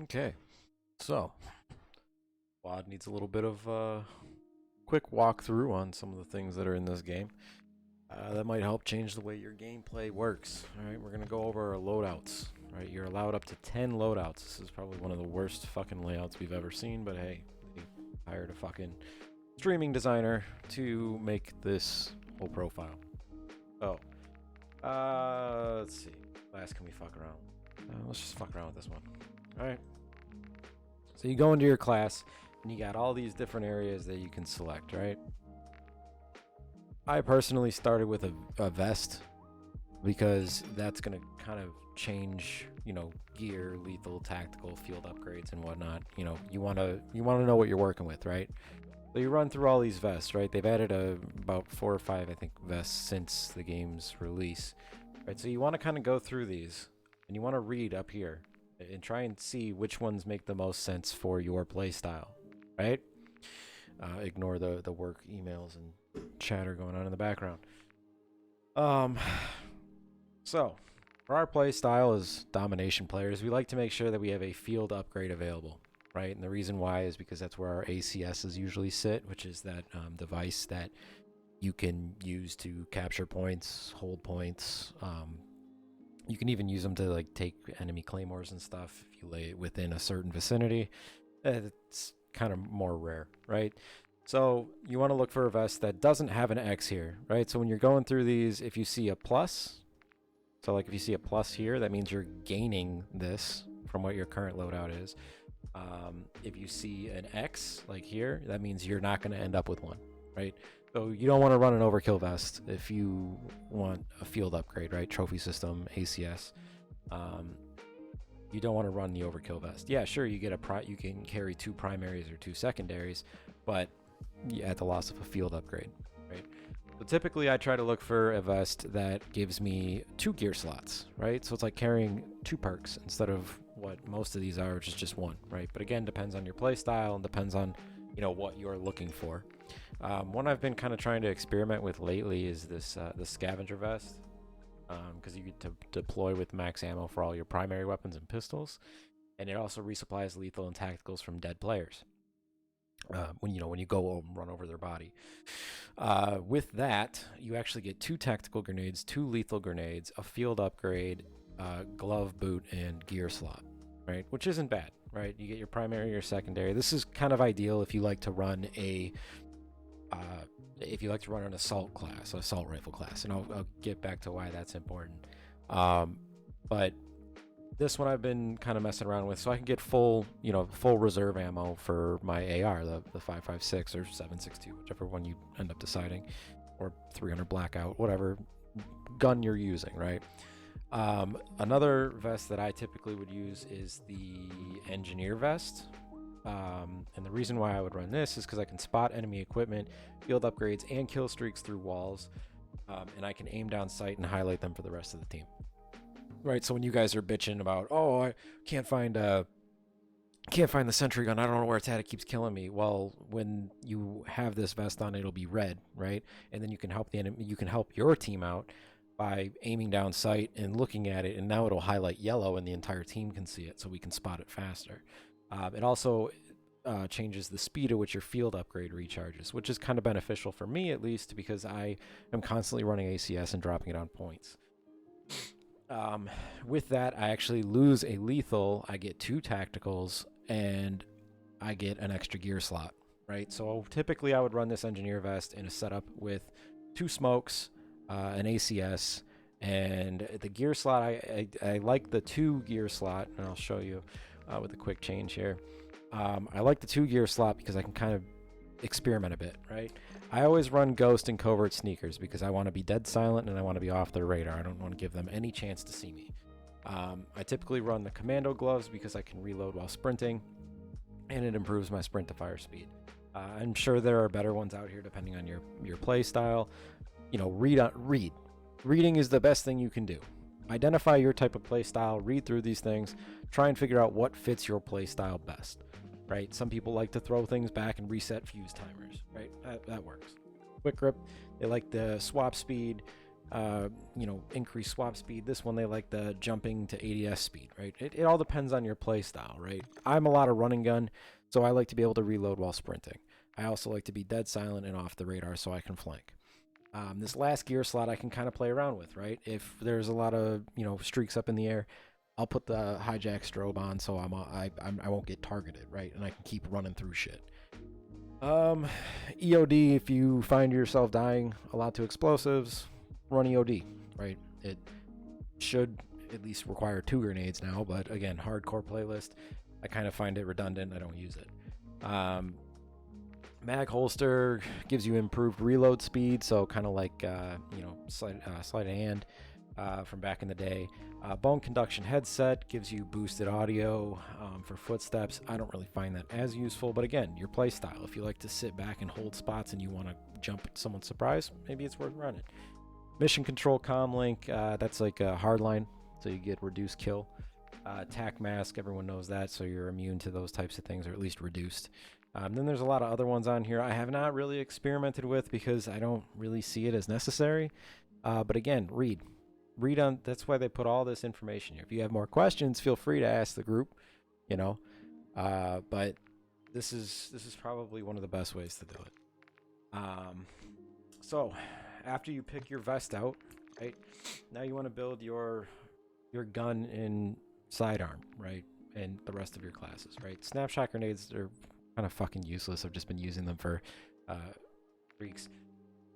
Okay, so Quad needs a little bit of quick walkthrough on some of the things that are in this game. That might help change the way your gameplay works. All right, we're gonna go over our loadouts. All right, you're allowed up to 10 loadouts. This is probably one of the worst fucking layouts we've ever seen, but hey, they hired a fucking streaming designer to make this whole profile. So, let's see. Last, can we fuck around? Let's just fuck around with this one. All right. So you go into your class, and you got all these different areas that you can select, right? I personally started with a vest because that's going to kind of change, gear, lethal, tactical, field upgrades, and whatnot. You want to know what you're working with, right? So you run through all these vests, right? They've added about 4 or 5, I think, vests since the game's release, right? So you want to kind of go through these, and you want to read up here and try and see which ones make the most sense for your play style, right? Ignore the work emails and chatter going on in the background. So for our play style as domination players, we like to make sure that we have a field upgrade available, right? And the reason why is because that's where our ACSs usually sit, which is that device that you can use to capture points, hold points. You can even use them to like take enemy claymores and stuff if you lay it within a certain vicinity. It's kind of more rare, right? So you want to look for a vest that doesn't have an X here, right? So when you're going through these, if you see a plus, so like if you see a plus here, that means you're gaining this from what your current loadout is. If you see an X like here, that means you're not going to end up with one, right? So you don't want to run an overkill vest if you want a field upgrade, right? Trophy system, ACS. You don't want to run the overkill vest. Yeah, sure, you can carry 2 primaries or 2 secondaries, but at the loss of a field upgrade, right? So typically I try to look for a vest that gives me 2 gear slots, right? So it's like carrying 2 perks instead of what most of these are, which is just 1, right? But again, depends on your play style and depends on what you're looking for. One I've been kind of trying to experiment with lately is this the scavenger vest, because you get to deploy with max ammo for all your primary weapons and pistols, and it also resupplies lethal and tacticals from dead players. When you go and run over their body. With that, you actually get 2 tactical grenades, 2 lethal grenades, a field upgrade, glove, boot, and gear slot, right? Which isn't bad, right? You get your primary or secondary. This is kind of ideal if you like to run an assault class, assault rifle class, and I'll get back to why that's important. But this one I've been kind of messing around with, so I can get full reserve ammo for my AR, the 5.56 or 7.62, whichever one you end up deciding, or 300 blackout, whatever gun you're using, right? Another vest that I typically would use is the engineer vest. And the reason why I would run this is because I can spot enemy equipment, field upgrades, and kill streaks through walls, and I can aim down sight and highlight them for the rest of the team. Right, so when you guys are bitching about, oh, I can't find the sentry gun, I don't know where it's at, it keeps killing me. Well, when you have this vest on, it'll be red, right? And then you can help your team out by aiming down sight and looking at it, and now it'll highlight yellow and the entire team can see it, so we can spot it faster. It also changes the speed at which your field upgrade recharges, which is kind of beneficial for me, at least, because I am constantly running ACS and dropping it on points. With that, I actually lose a lethal, I get 2 tacticals, and I get an extra gear slot, right? So typically I would run this engineer vest in a setup with 2 smokes, an ACS, and the gear slot, I like the 2 gear slot, and I'll show you with a quick change here. I like the 2 gear slot because I can kind of experiment a bit, right? I always run ghost and covert sneakers because I want to be dead silent and I want to be off their radar. I don't want to give them any chance to see me. I typically run the commando gloves because I can reload while sprinting, and it improves my sprint to fire speed. I'm sure there are better ones out here depending on your play style. Reading is the best thing you can do. Identify your type of play style, read through these things, try and figure out what fits your play style best, right? Some people like to throw things back and reset fuse timers, right? That works. Quick grip, they like the swap speed, you know, increase swap speed. This one, they like the jumping to ADS speed, right? It all depends on your play style, right? I'm a lot of running gun, so I like to be able to reload while sprinting. I also like to be dead silent and off the radar so I can flank. This last gear slot I can kind of play around with, right? If there's a lot of, you know, streaks up in the air, I'll put the hijack strobe on so I won't get targeted, right? And I can keep running through shit. EOD, if you find yourself dying a lot to explosives, run EOD, right? It should at least require 2 grenades now, but again, hardcore playlist, I kind of find it redundant. I don't use it. Mag holster gives you improved reload speed, so kind of like you know, sleight of hand from back in the day. Bone conduction headset gives you boosted audio for footsteps. I don't really find that as useful, but again, your play style. If you like to sit back and hold spots and you want to jump at someone's surprise, maybe it's worth running. Mission control comm link, that's like a hardline, so you get reduced kill. Tac mask, everyone knows that, so you're immune to those types of things, or at least reduced. Then there's a lot of other ones on here I have not really experimented with because I don't really see it as necessary. But again, read on. That's why they put all this information here. If you have more questions, feel free to ask the group, you know. But this is probably one of the best ways to do it. So after you pick your vest out, right, now you want to build your gun in sidearm, right, and the rest of your classes, right? Snapshot grenades are kind of fucking useless. I've just been using them for freaks.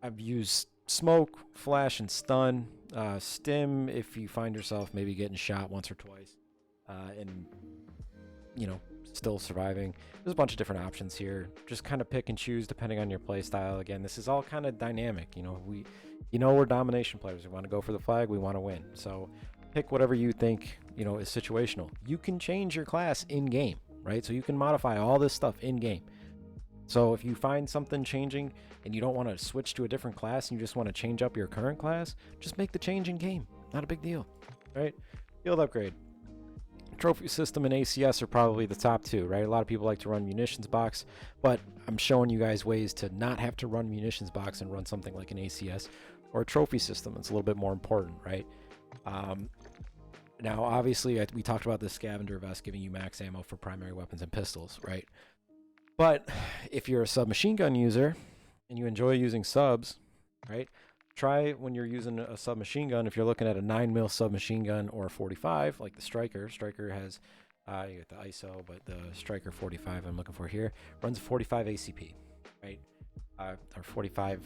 I've used smoke, flash, and stun. Stim if you find yourself maybe getting shot once or twice and, you know, still surviving. There's a bunch of different options here. Just kind of pick and choose depending on your play style. Again, this is all kind of dynamic. You know, we're domination players. We want to go for the flag. We want to win. So pick whatever you think, you know, is situational. You can change your class in game, right? So you can modify all this stuff in game. So if you find something changing and you don't want to switch to a different class and you just want to change up your current class, just make the change in game. Not a big deal, right? Field upgrade. Trophy system and ACS are probably the top 2, right? A lot of people like to run munitions box, but I'm showing you guys ways to not have to run munitions box and run something like an ACS or a trophy system. It's a little bit more important, right? Now, obviously, we talked about the scavenger vest giving you max ammo for primary weapons and pistols, right? But if you're a submachine gun user and you enjoy using subs, right? Try when you're using a submachine gun, if you're looking at a 9mm submachine gun or a 45, like the Striker. Striker has, you get the ISO, but the Striker 45 I'm looking for here runs 45 ACP, right? Or 45,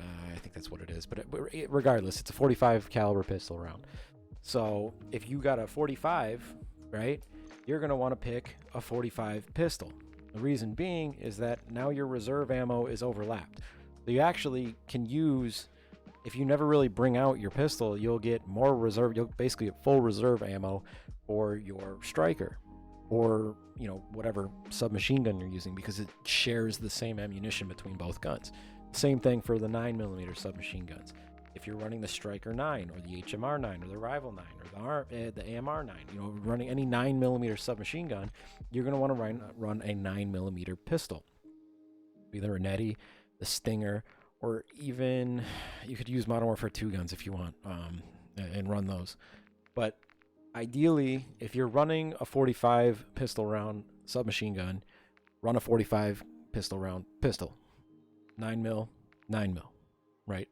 I think that's what it is. But regardless, it's a 45 caliber pistol round. So if you got a 45, right, you're going to want to pick a 45 pistol. The reason being is that now your reserve ammo is overlapped. So you actually can use, if you never really bring out your pistol, you'll get more reserve, you'll basically get full reserve ammo for your Striker or, you know, whatever submachine gun you're using, because it shares the same ammunition between both guns. Same thing for the 9mm submachine guns. If you're running the Striker 9 or the HMR 9 or the Rival 9 or the AMR 9, you know, running any 9mm submachine gun, you're going to want to run a 9mm pistol. Either a Netty, the Stinger, or even you could use Modern Warfare 2 guns if you want, and run those. But ideally, if you're running a 45 pistol round submachine gun, run a 45 pistol round pistol. 9mm, right?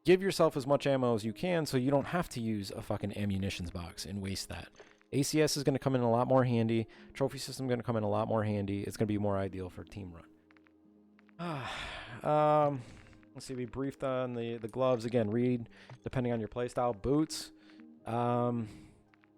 Give yourself as much ammo as you can so you don't have to use a fucking ammunitions box and waste that. ACS is going to come in a lot more handy. Trophy system is going to come in a lot more handy. It's going to be more ideal for team run. Let's see, we briefed on the gloves. Again, read depending on your playstyle. Boots.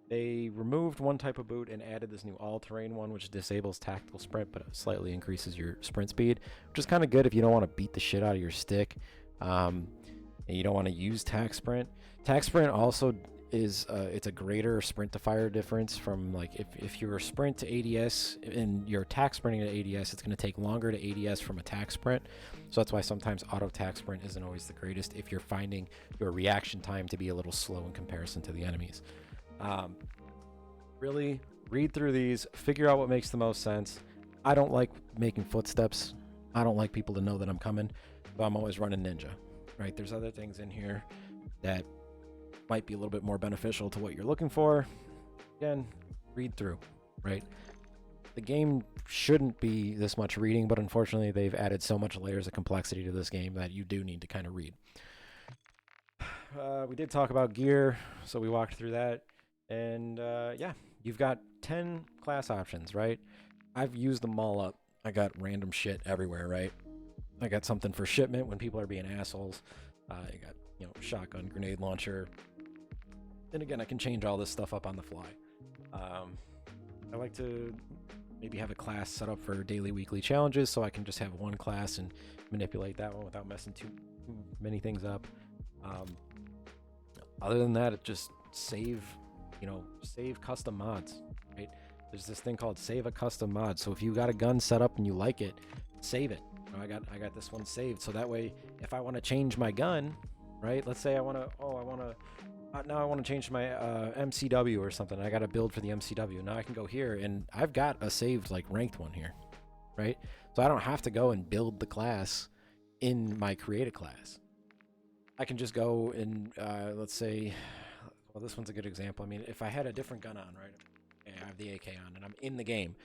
They removed one type of boot and added this new all-terrain one, which disables tactical sprint, but it slightly increases your sprint speed, which is kind of good if you don't want to beat the shit out of your stick. And you don't want to use tac sprint. Tac sprint also is it's a greater sprint to fire difference from, like, if you're a sprint to ADS and you're tac sprinting to ADS, it's going to take longer to ADS from a tac sprint. So that's why sometimes auto tac sprint isn't always the greatest if you're finding your reaction time to be a little slow in comparison to the enemies. Really read through these, figure out what makes the most sense. I don't like making footsteps. I don't like people to know that I'm coming, so I'm always running ninja. Right, there's other things in here. that might be a little bit more beneficial to what you're looking for, again, read through, right? The game shouldn't be this much reading, but unfortunately they've added so much layers of complexity to this game that you do need to kind of read. We did talk about gear, so we walked through that. And yeah, you've got 10 class options, right? I've used them all up. I got random shit everywhere, right? I got something for shipment when people are being assholes. I got, you know, shotgun, grenade launcher. And again, I can change all this stuff up on the fly. I like to maybe have a class set up for daily, weekly challenges, so I can just have one class and manipulate that one without messing too many things up. Other than that, it just save custom mods, right? There's this thing called save a custom mod. So if you got a gun set up and you like it, save it. I got this one saved, so that way if I want to change my gun, right? Let's say I want to change my MCW or something. I got a build for the MCW. Now I can go here and I've got a saved like ranked one here, right? So I don't have to go and build the class in my created class. I can just go and let's say, well, this one's a good example. I mean, if I had a different gun on, right? Okay, I have the AK on and I'm in the game.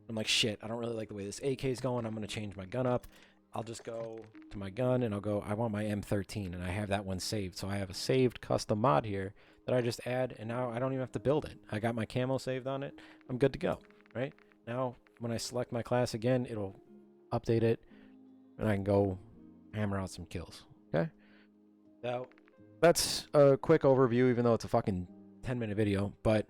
I'm like, shit, I don't really like the way this AK is going. I'm going to change my gun up. I'll just go to my gun and I'll go, I want my M13, and I have that one saved. So I have a saved custom mod here that I just add, and now I don't even have to build it. I got my camo saved on it. I'm good to go, right? Now, when I select my class again, it'll update it, and I can go hammer out some kills, okay? Now, that's a quick overview, even though it's a fucking 10-minute video, but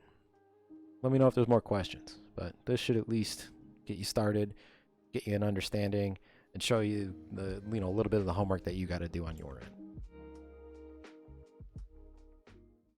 let me know if there's more questions. But this should at least get you started, get you an understanding, and show you the, a little bit of the homework that you got to do on your end.